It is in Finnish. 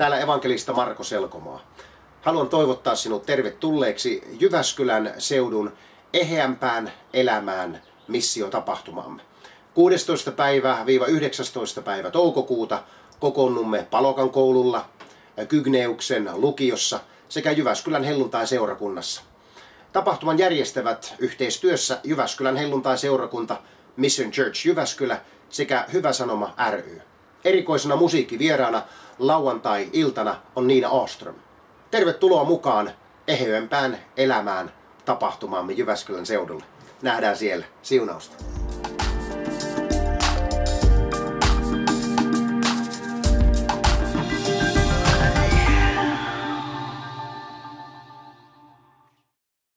Täällä evankelista Marko Selkomaa. Haluan toivottaa sinut tervetulleeksi Jyväskylän seudun eheämpään elämään missiotapahtumaamme. 16. päivä 19. päivä toukokuuta kokoonnumme Palokan koululla, Kygneuksen lukiossa sekä Jyväskylän helluntai-seurakunnassa. Tapahtuman järjestävät yhteistyössä Jyväskylän helluntai-seurakunta, Mission Church Jyväskylä sekä Hyvä Sanoma ry. Erikoisena musiikkivieraana lauantai-iltana on Niina Åström. Tervetuloa mukaan eheämpään elämään tapahtumaamme Jyväskylän seudulle. Nähdään siellä. Siunausta.